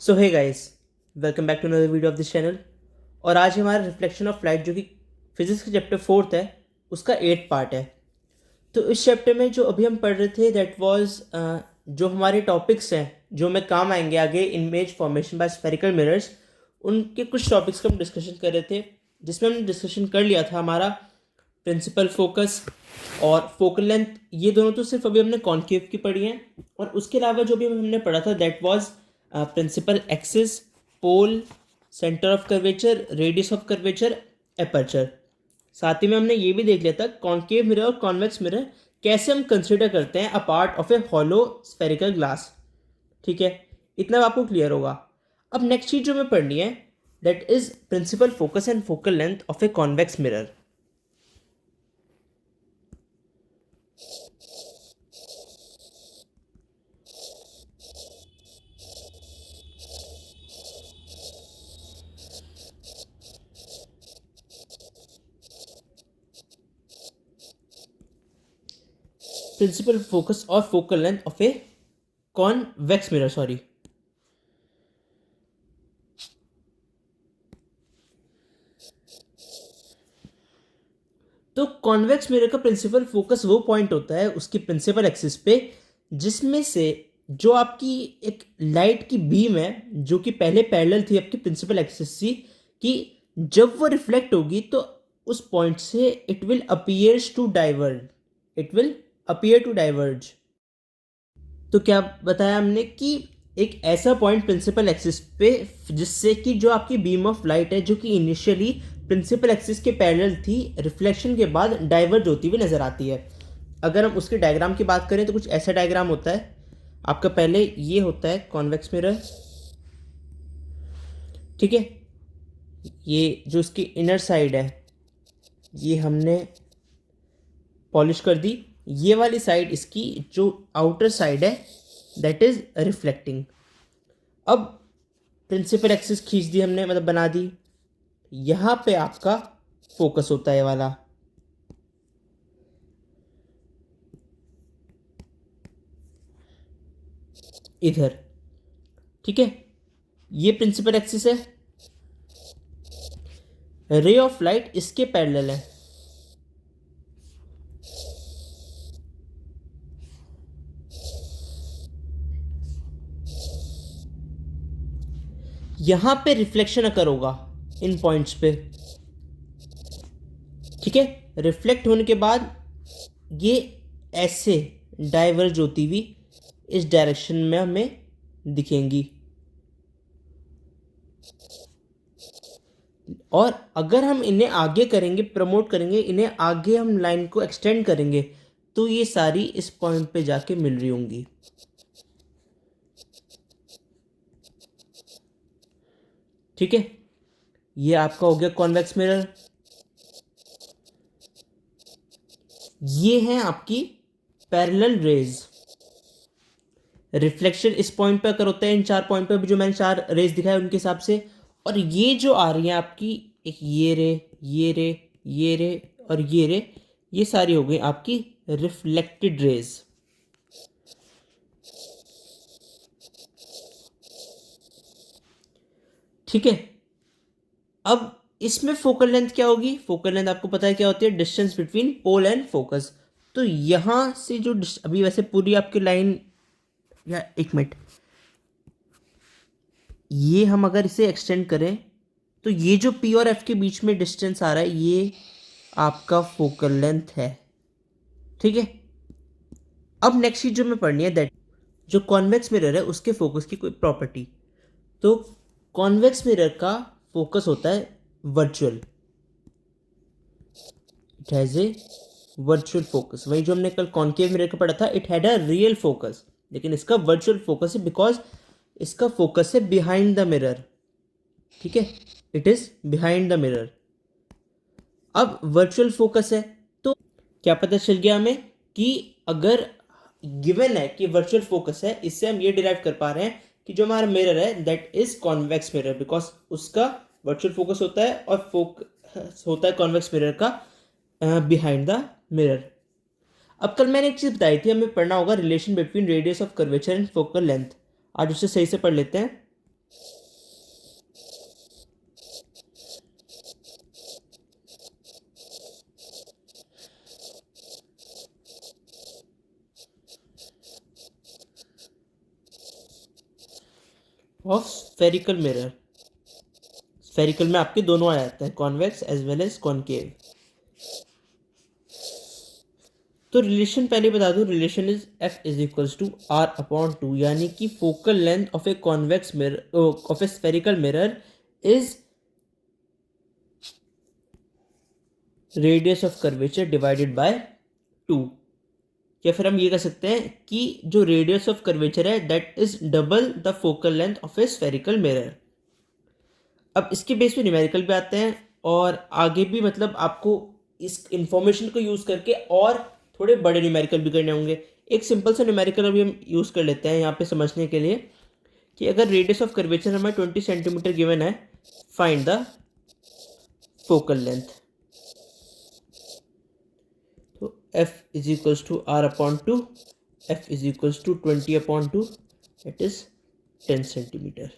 So hey guys, welcome back to another video of this channel. और आज हमारा reflection of light जो कि फिजिक्स के चैप्टर फोर्थ है उसका 8th पार्ट है। तो इस चैप्टर में जो अभी हम पढ़ रहे थे दैट वाज जो हमारे टॉपिक्स हैं जो हमें काम आएंगे आगे, image formation bye spherical mirrors, उनके कुछ टॉपिक्स का हम डिस्कशन कर रहे थे, जिसमें हमने डिस्कशन कर लिया था हमारा प्रिंसिपल फोकस और फोकल लेंथ। ये दोनों तो सिर्फ अभी हमने कॉन्केव की पढ़ी हैं, और उसके अलावा जो भी हमने पढ़ा था that was principal axis, pole, centre of curvature, radius of curvature, aperture. साथ ही में हमने ये भी देख लिया था कॉन्केव मिरर और कॉन्वेक्स मिरर कैसे हम कंसिडर करते हैं a part of a hollow spherical glass. ठीक है, इतना आपको क्लियर होगा। अब नेक्स्ट चीज जो हमें पढ़नी है that is principal focus and focal length of a convex mirror. Principal focus और focal length of a convex mirror, sorry. तो कॉन्वेक्स मिरर का प्रिंसिपल फोकस वो पॉइंट होता है उसकी प्रिंसिपल एक्सिस पे जिसमें से जो आपकी एक लाइट की बीम है जो कि पहले पैरेलल थी आपकी प्रिंसिपल एक्सिस से, कि जब वो रिफ्लेक्ट होगी तो उस पॉइंट से it will appears to diverge, it will appear to diverge. तो क्या बताया हमने कि एक ऐसा पॉइंट प्रिंसिपल एक्सिस पे जिससे कि जो आपकी बीम ऑफ लाइट है जो कि इनिशियली प्रिंसिपल एक्सिस के पैरेलल थी, रिफ्लेक्शन के बाद डाइवर्ज होती हुई नजर आती है। अगर हम उसके डायग्राम की बात करें तो कुछ ऐसा डायग्राम होता है आपका। पहले ये होता है कॉन्वेक्स मिरर, ठीक है। ये जो इसकी इनर साइड है ये हमने पॉलिश कर दी। ये वाली साइड इसकी जो आउटर साइड है दैट इज रिफ्लेक्टिंग। अब प्रिंसिपल एक्सिस खींच दी हमने, मतलब बना दी। यहाँ पे आपका फोकस होता है ये वाला, इधर, ठीक है। ये प्रिंसिपल एक्सिस है, रे ऑफ लाइट इसके पैरेलल है। यहां पे रिफ्लेक्शन अकर होगा इन पॉइंट्स पे, ठीक है। रिफ्लेक्ट होने के बाद ये ऐसे डाइवर्ज होती हुई इस डायरेक्शन में हमें दिखेंगी। और अगर हम इन्हें आगे करेंगे, प्रमोट करेंगे, इन्हें आगे हम लाइन को एक्सटेंड करेंगे तो ये सारी इस पॉइंट पे जाके मिल रही होंगी, ठीक है। ये आपका हो गया कॉन्वेक्स मिरर। ये हैं आपकी पैरेलल रेज। रिफ्लेक्शन इस पॉइंट पे अगर होता है इन चार पॉइंट पे भी जो मैंने चार रेज दिखाए उनके हिसाब से। और ये जो आ रही है आपकी, एक ये रे, ये रे, ये रे और ये रे, ये सारी हो गई आपकी रिफ्लेक्टेड रेज, ठीक है। अब इसमें फोकल लेंथ क्या होगी? फोकल लेंथ आपको पता है क्या होती है? Distance between pole and focus. तो यहां से जो अभी वैसे पूरी आपकी लाइन, या एक मिनट, ये हम अगर इसे एक्सटेंड करें तो ये जो पी और एफ के बीच में डिस्टेंस आ रहा है ये आपका फोकल लेंथ है, ठीक है। अब नेक्स्ट चीज जो मैं पढ़नी है दैट जो कॉन्वेक्स मिरर है उसके फोकस की कोई प्रॉपर्टी। तो कॉन्वेक्स मिरर का फोकस होता है virtual, it has a virtual focus. वही जो हमने कल कॉन्केव मिरर का पढ़ा था, it had a real focus, लेकिन इसका वर्चुअल फोकस है बिकॉज इसका फोकस है बिहाइंड द मिरर, ठीक है। It is behind the mirror. अब वर्चुअल फोकस है तो क्या पता चल गया हमें कि अगर गिवन है कि वर्चुअल फोकस है, इससे हम ये डिराइव कर पा रहे हैं कि जो हमारा मिरर है that is convex mirror because उसका वर्चुअल फोकस होता है और फोकस होता है कॉन्वेक्स मिरर का बिहाइंड द मिरर। अब कल मैंने एक चीज बताई थी, हमें पढ़ना होगा relation between radius of curvature and focal length. आज उसे सही से पढ़ लेते हैं। Of spherical mirror. स्फेरिकल में आपके दोनों आ जाते हैं, convex as well as concave. तो रिलेशन पहले बता दूं, relation is f is equals to r upon two, यानी कि focal length of a convex mirror of a spherical mirror is radius of curvature divided by 2। या फिर हम ये कह सकते हैं कि जो रेडियस ऑफ कर्वेचर है that is double the focal length of a spherical mirror. अब इसके बेस पे न्यूमेरिकल भी आते हैं और आगे भी मतलब आपको इस इंफॉर्मेशन को यूज़ करके और थोड़े बड़े न्यूमेरिकल भी करने होंगे। एक सिंपल सा न्यूमेरिकल अभी हम यूज़ कर लेते हैं यहाँ पे समझने के लिए कि अगर रेडियस ऑफ कर्वेचर हमें 20 सेंटीमीटर गिवन है, फाइंड द फोकल लेंथ। तो f is equals to r upon 2, f is equals to 20 upon 2, that is 10 centimetre.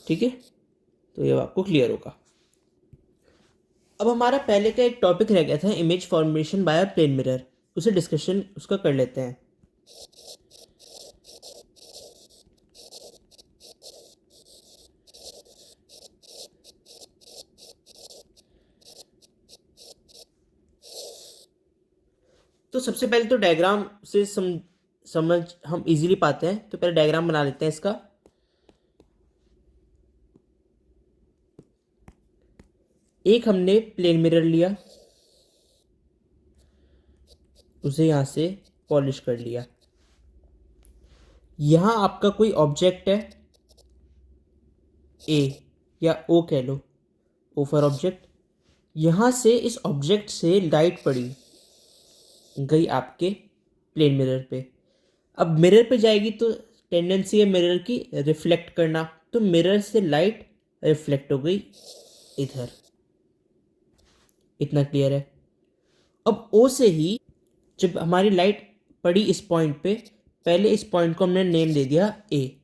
ठीक है, तो ये आपको क्लियर होगा। अब हमारा पहले का एक टॉपिक रह गया था image formation by plane mirror, उसे डिस्कशन उसका कर लेते हैं। तो सबसे पहले तो डायग्राम से समझ हम इजीली पाते हैं, तो पहले डायग्राम बना लेते हैं इसका। एक हमने प्लेन मिरर लिया, उसे यहाँ से पॉलिश कर लिया। यहाँ आपका कोई ऑब्जेक्ट है ए या ओ कह लो, ओ फॉर ऑब्जेक्ट। यहाँ से इस ऑब्जेक्ट से लाइट पड़ी गई आपके प्लेन मिरर पे। अब मिरर पे जाएगी तो टेंडेंसी है मिरर की रिफ्लेक्ट करना, तो मिरर से लाइट रिफ्लेक्ट हो गई इधर। इतना क्लियर है। अब ओ से ही जब हमारी लाइट पड़ी इस पॉइंट पे, पहले इस पॉइंट को हमने नेम दे दिया ए।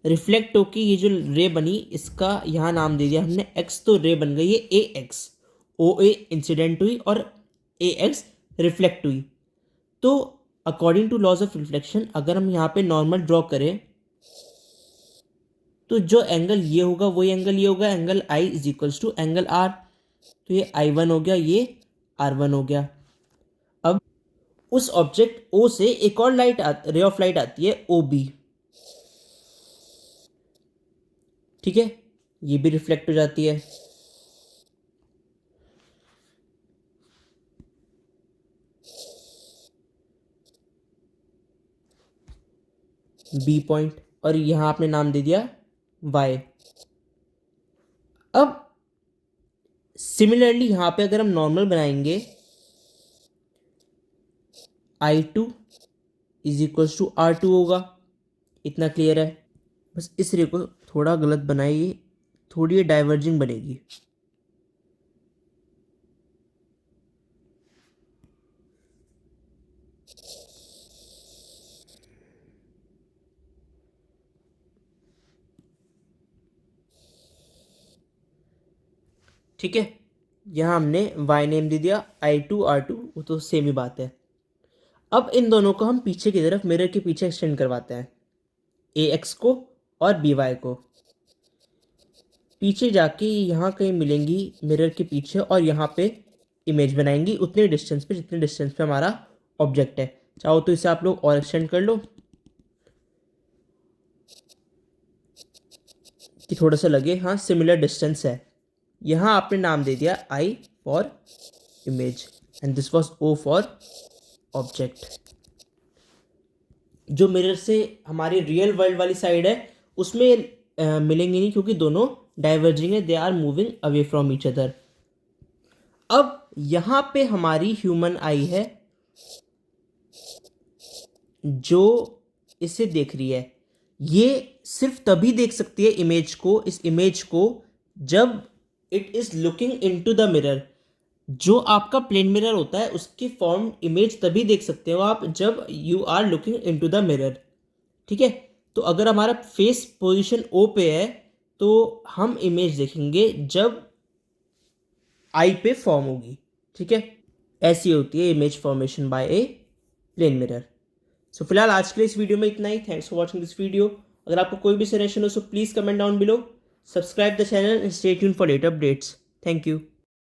रिफ्लेक्ट होके ये जो रे बनी इसका यहाँ नाम दे दिया हमने एक्स, तो रे बन गई है ए एक्स। ओ ए इंसिडेंट हुई और ए एक्स रिफ्लेक्ट हुई। तो according to laws of reflection अगर हम यहाँ पे नॉर्मल ड्रॉ करें तो जो एंगल ये होगा वही एंगल ये होगा, angle i is equals to angle r. तो ये I1 हो गया, ये R1 हो गया। अब उस ऑब्जेक्ट O से एक और रे ऑफ लाइट आती है OB। ठीक है, ये भी रिफ्लेक्ट हो जाती है। B पॉइंट, और यहां आपने नाम दे दिया Y। अब सिमिलरली यहां पे अगर हम नॉर्मल बनाएंगे I2 is equals to R2 होगा। इतना क्लियर है। बस इस रे को थोड़ा गलत बनाइए, थोड़ी डाइवर्जिंग बनेगी। ठीक है, यहाँ हमने y नेम दे दिया, I2 R2, वो तो सेम ही बात है। अब इन दोनों को हम पीछे की तरफ मिरर के पीछे एक्सटेंड करवाते हैं, AX को और BY को। पीछे जाके यहाँ कहीं मिलेंगी मिरर के पीछे और यहाँ पे इमेज बनाएंगी उतने डिस्टेंस पे जितने डिस्टेंस पे हमारा ऑब्जेक्ट है। चाहो तो इसे आप लोग और एक्सटेंड कर लो कि थोड़ा सा लगे हाँ सिमिलर डिस्टेंस है। यहाँ आपने नाम दे दिया I for image and this was O for object. जो मिरर से हमारी रियल वर्ल्ड वाली साइड है उसमें मिलेंगे नहीं, क्योंकि दोनों डाइवर्जिंग है, they are moving away from each other. अब यहाँ पे हमारी ह्यूमन आई है जो इसे देख रही है। ये सिर्फ तभी देख सकती है इमेज को, इस इमेज को, जब it is looking into the mirror. जो आपका प्लेन मिरर होता है उसकी फॉर्म इमेज तभी देख सकते हो आप जब you are looking into the mirror. ठीक है, तो अगर हमारा फेस पोजीशन ओ पे है तो हम इमेज देखेंगे जब आई पे फॉर्म होगी, ठीक है। ऐसी होती है image formation by a plane mirror. So फिलहाल आज के लिए इस वीडियो में इतना ही। Thanks for watching this video. अगर आपको कोई भी सजेशन हो so please comment down below, subscribe the channel and stay tune for latest updates. Thank you.